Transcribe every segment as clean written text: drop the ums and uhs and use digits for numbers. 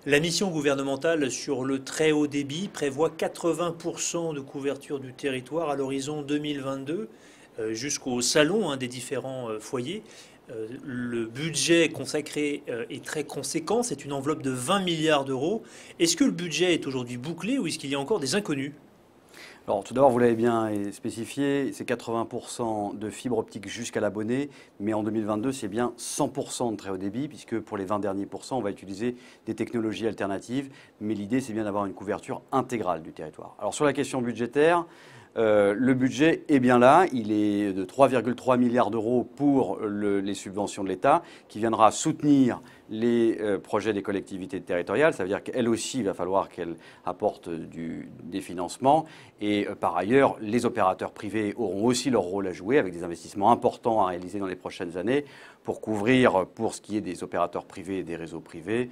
La mission gouvernementale sur le très haut débit prévoit 80% de couverture du territoire à l'horizon 2022, jusqu'au salon des différents foyers. Le budget consacré est très conséquent, c'est une enveloppe de 20 milliards d'euros. Est-ce que le budget est aujourd'hui bouclé ou est-ce qu'il y a encore des inconnus? Alors, tout d'abord, vous l'avez bien spécifié, c'est 80% de fibre optique jusqu'à l'abonné, mais en 2022, c'est bien 100% de très haut débit, puisque pour les 20 derniers pourcents, on va utiliser des technologies alternatives, mais l'idée, c'est bien d'avoir une couverture intégrale du territoire. Alors, sur la question budgétaire, le budget est bien là, il est de 3,3 milliards d'euros pour les subventions de l'État, qui viendra soutenir les projets des collectivités territoriales. Ça veut dire qu'elles aussi, il va falloir qu'elles apportent des financements. Et par ailleurs, les opérateurs privés auront aussi leur rôle à jouer, avec des investissements importants à réaliser dans les prochaines années, pour couvrir, pour ce qui est des opérateurs privés et des réseaux privés,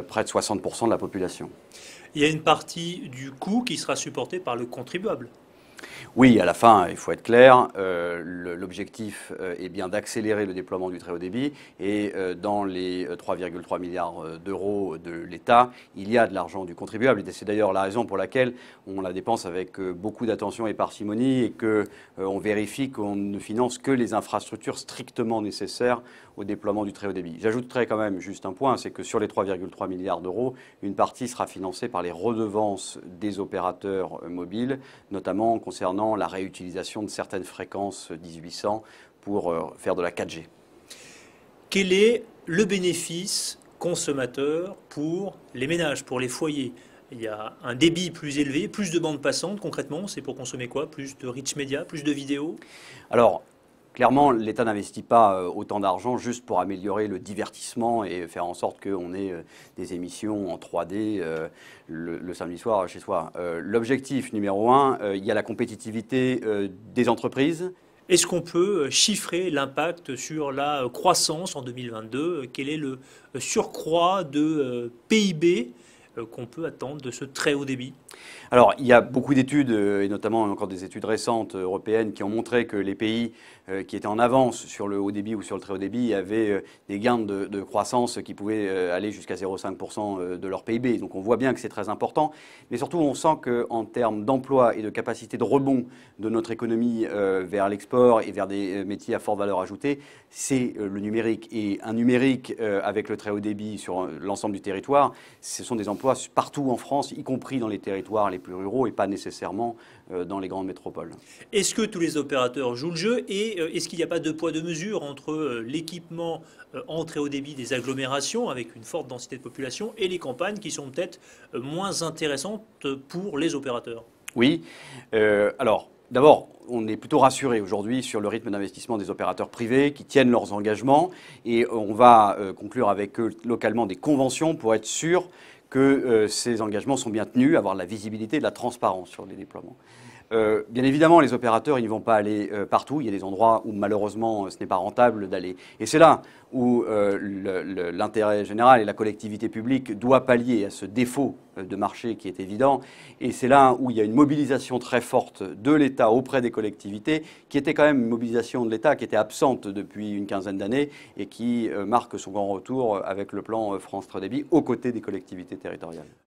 près de 60% de la population. Il y a une partie du coût qui sera supportée par le contribuable. Oui, à la fin, il faut être clair, l'objectif est bien d'accélérer le déploiement du très haut débit et dans les 3,3 milliards d'euros de l'État, il y a de l'argent du contribuable. Et c'est d'ailleurs la raison pour laquelle on la dépense avec beaucoup d'attention et parcimonie et qu'on vérifie qu'on ne finance que les infrastructures strictement nécessaires au déploiement du très haut débit. J'ajouterai quand même juste un point, c'est que sur les 3,3 milliards d'euros, une partie sera financée par les redevances des opérateurs mobiles, notamment concernant la réutilisation de certaines fréquences 1800 pour faire de la 4G. Quel est le bénéfice consommateur pour les ménages, pour les foyers? Il y a un débit plus élevé, plus de bandes passantes, concrètement, c'est pour consommer quoi? Plus de rich media, plus de vidéos? Alors, clairement, l'État n'investit pas autant d'argent juste pour améliorer le divertissement et faire en sorte qu'on ait des émissions en 3D le samedi soir chez soi. L'objectif numéro un, il y a la compétitivité des entreprises. Est-ce qu'on peut chiffrer l'impact sur la croissance en 2022? Quel est le surcroît de PIB qu'on peut attendre de ce très haut débit? Alors, il y a beaucoup d'études, et notamment encore des études récentes européennes, qui ont montré que les pays qui étaient en avance sur le haut débit ou sur le très haut débit avaient des gains de croissance qui pouvaient aller jusqu'à 0,5% de leur PIB. Donc on voit bien que c'est très important. Mais surtout, on sent qu'en termes d'emploi et de capacité de rebond de notre économie vers l'export et vers des métiers à forte valeur ajoutée, c'est le numérique. Et un numérique avec le très haut débit sur l'ensemble du territoire, ce sont des emplois partout en France, y compris dans les territoires les plus ruraux et pas nécessairement dans les grandes métropoles. Est-ce que tous les opérateurs jouent le jeu et est-ce qu'il n'y a pas deux poids deux mesures entre l'équipement en très haut débit des agglomérations avec une forte densité de population et les campagnes qui sont peut-être moins intéressantes pour les opérateurs? Oui. Alors, d'abord, on est plutôt rassuré aujourd'hui sur le rythme d'investissement des opérateurs privés qui tiennent leurs engagements et on va conclure avec eux localement des conventions pour être sûr que ces engagements sont bien tenus, avoir de la visibilité et de la transparence sur les déploiements. Bien évidemment, les opérateurs, ils ne vont pas aller partout. Il y a des endroits où malheureusement ce n'est pas rentable d'aller. Et c'est là où l'intérêt général et la collectivité publique doit pallier à ce défaut de marché qui est évident. Et c'est là où il y a une mobilisation très forte de l'État auprès des collectivités, qui était quand même une mobilisation de l'État qui était absente depuis une quinzaine d'années et qui marque son grand retour avec le plan France Très Haut Débit aux côtés des collectivités territoriales.